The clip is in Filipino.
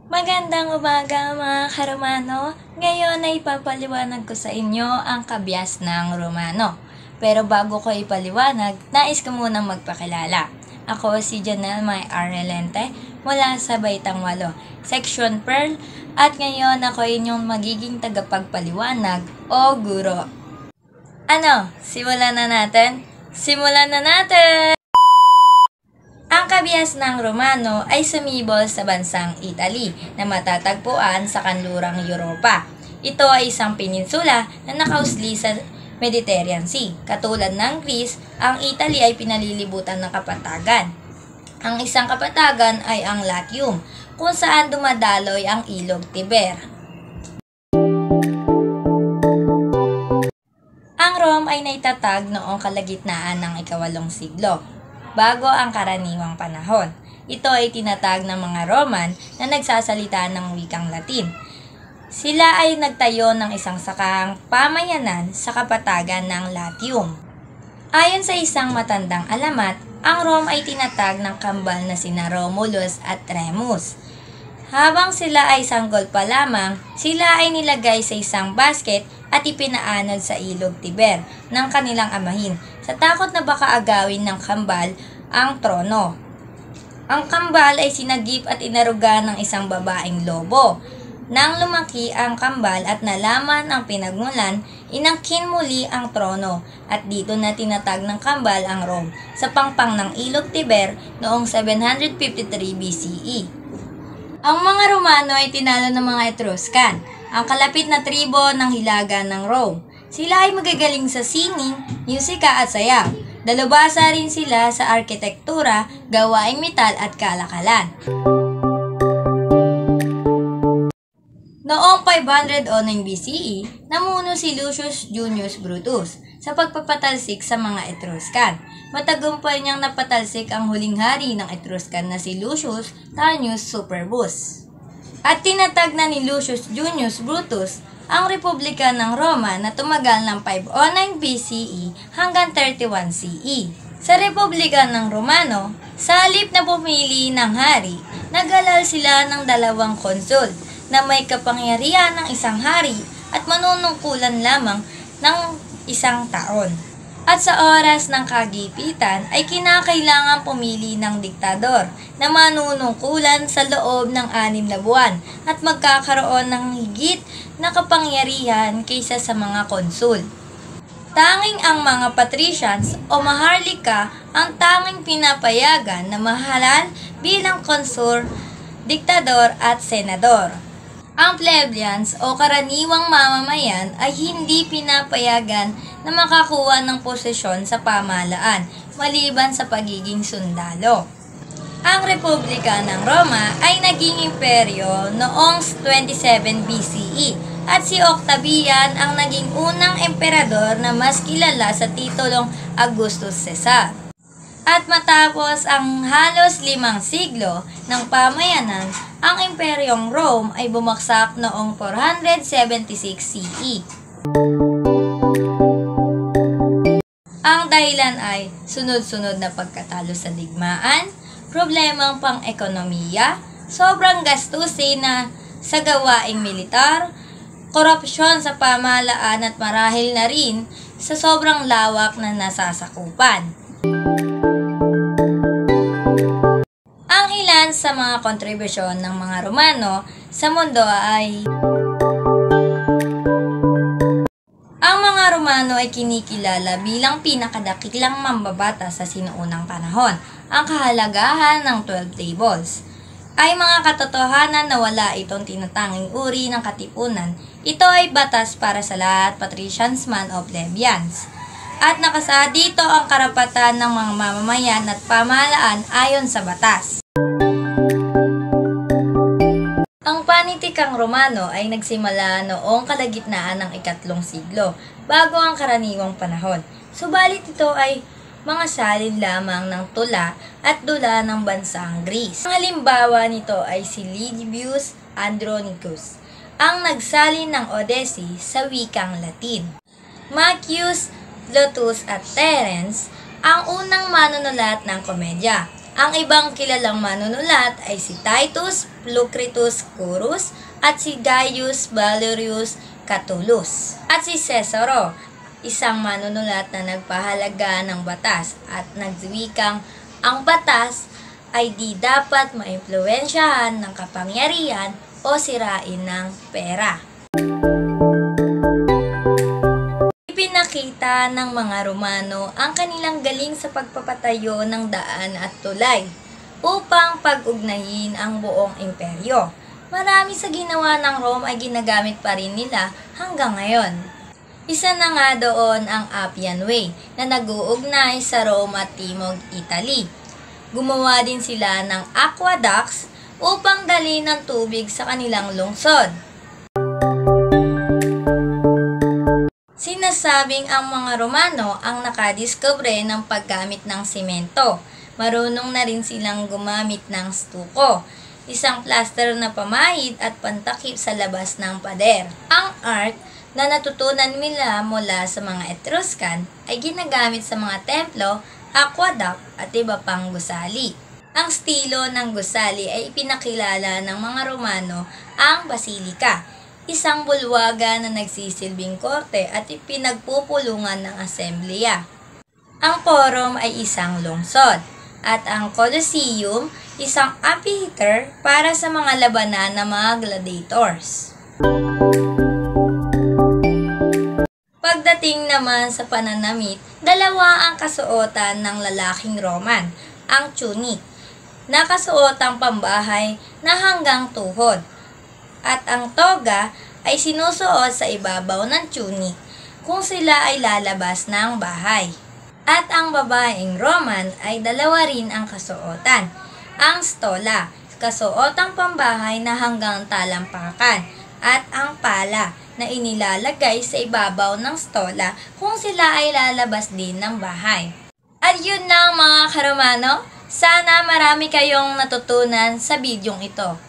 Magandang umaga mga karomano. Ngayon ay ipapaliwanag ko sa inyo ang kabyas ng Romano. Pero bago ko ipaliwanag, nais ko munang magpakilala. Ako si Janelle May Arrelente mula sa Baitang 8, Section Pearl, at ngayon ako inyong magiging tagapagpaliwanag o guro. Ano, simulan na natin? Simulan na natin! Ang kabyas ng Romano ay sumibol sa bansang Italy na matatagpuan sa kanlurang Europa. Ito ay isang peninsula na nakausli sa Mediterranean Sea. Katulad ng Greece, ang Italy ay pinalilibutan ng kapatagan. Ang isang kapatagan ay ang Latium, kung saan dumadaloy ang ilog Tiber. Ang Rome ay naitatag noong kalagitnaan ng ika-8 siglo, bago ang karaniwang panahon. Ito ay tinatag ng mga Roman na nagsasalita ng wikang Latin. Sila ay nagtayo ng isang sakang pamayanan sa kapatagan ng Latium. Ayon sa isang matandang alamat, ang Rome ay tinatag ng kambal na sina Romulus at Remus. Habang sila ay sanggol pa lamang, sila ay nilagay sa isang basket at ipinaanod sa ilog Tiber ng kanilang amahin sa takot na baka agawin ng kambal ang trono. Ang kambal ay sinagip at inaruga ng isang babaeng lobo. Nang lumaki ang kambal at nalaman ang pinagmulan, inangkin muli ang trono at dito na tinatag ng kambal ang Rome sa pangpang ng ilog Tiber noong 753 BCE. Ang mga Romano ay tinalo ng mga Etruscan, ang kalapit na tribo ng hilaga ng Rome. Sila ay magagaling sa sining, musika at sayaw. Dalubhasa rin sila sa arkitektura, gawaing metal at kalakalan. Noong 509 BCE, namuno si Lucius Junius Brutus sa pagpapatalsik sa mga Etruscan. Matagumpay niyang napatalsik ang huling hari ng Etruscan na si Lucius Tanius Superbus. At tinatag na ni Lucius Junius Brutus ang Republika ng Roma na tumagal ng 509 BCE hanggang 31 CE. Sa Republika ng Romano, sa halip na pumili ng hari, nag-alal sila ng 2 konsul na may kapangyarihan ng isang hari at manunungkulan lamang ng 1 taon. At sa oras ng kagipitan ay kinakailangan pumili ng diktador na manunungkulan sa loob ng 6 na buwan at magkakaroon ng higit na kapangyarihan kaysa sa mga konsul. Tanging ang mga patricians o maharlika ang tanging pinapayagan na mahalal bilang konsul, diktador at senador. Ang plebeians o karaniwang mamamayan ay hindi pinapayagan na makakuha ng posisyon sa pamahalaan maliban sa pagiging sundalo. Ang Republika ng Roma ay naging imperyo noong 27 BCE at si Octavian ang naging unang emperador na mas kilala sa titulong Augustus Caesar. At matapos ang halos 5 siglo ng pamayanan, ang Imperyong Rome ay bumagsak noong 476 CE. Ang dahilan ay sunod-sunod na pagkatalo sa digmaan, problemang pang-ekonomiya, sobrang gastusin na sa gawaing militar, korupsyon sa pamahalaan at marahil na rin sa sobrang lawak na nasasakupan. Ang ilan sa mga kontribusyon ng mga Romano sa mundo ay ang mga Romano ay kinikilala bilang pinakadakilang mambabata sa sinuunang panahon. Ang kahalagahan ng 12 tables ay mga katotohanan na wala itong tinatanging uri ng katipunan. Ito ay batas para sa lahat, patricians man o plebeians. At nakasaad dito ang karapatan ng mga mamamayan at pamahalaan ayon sa batas. Ang panitikang Romano ay nagsimula noong kalagitnaan ng ika-3 siglo, bago ang karaniwang panahon. Subalit ito ay mga salin lamang ng tula at dula ng bansang Greece. Ang halimbawa nito ay si Livius Andronicus, ang nagsalin ng Odyssey sa wikang Latin. Marcus Plautus at Terence ang unang manunulat ng komedya. Ang ibang kilalang manunulat ay si Titus Lucretius Scaurus at si Gaius Valerius Catullus. At si Cicero, isang manunulat na nagpahalaga ng batas at nagwikang ang batas ay di dapat maimpluwensyahan ng kapangyarihan o sirain ng pera. Ipinakita ng mga Romano ang kanilang galing sa pagpapatayo ng daan at tulay upang pag-ugnayin ang buong imperyo. Marami sa ginawa ng Rome ay ginagamit pa rin nila hanggang ngayon. Isa na nga doon ang Appian Way na nag-uugnay sa Rome at Timog Italy. Gumawa din sila ng aqueducts upang dalhin ng tubig sa kanilang lungsod. Sinasabing ang mga Romano ang nakadiskubre ng paggamit ng simento. Marunong na rin silang gumamit ng stuko, isang plaster na pamahid at pantakip sa labas ng pader. Ang art na natutunan nila mula sa mga Etruscan ay ginagamit sa mga templo, aqueduct at iba pang gusali. Ang estilo ng gusali ay ipinakilala ng mga Romano ang basilika, isang bulwagan na nagsisilbing korte at ipinagpupulungan ng asembleya. Ang forum ay isang lungsod at ang Colosseum isang amphitheater para sa mga labanan ng mga gladiators. Pagdating naman sa pananamit, dalawa ang kasuotan ng lalaking Roman, ang tunic, na kasuotang pambahay na hanggang tuhod, at ang toga ay sinusuot sa ibabaw ng tunic kung sila ay lalabas ng bahay. At ang babaeng Roman ay dalawa rin ang kasuotan, ang stola, kasuotang pambahay na hanggang talampakan, at ang pala, na inilalagay sa ibabaw ng stola kung sila ay lalabas din ng bahay. At yun lang mga Karomano, sana marami kayong natutunan sa bidyong ito.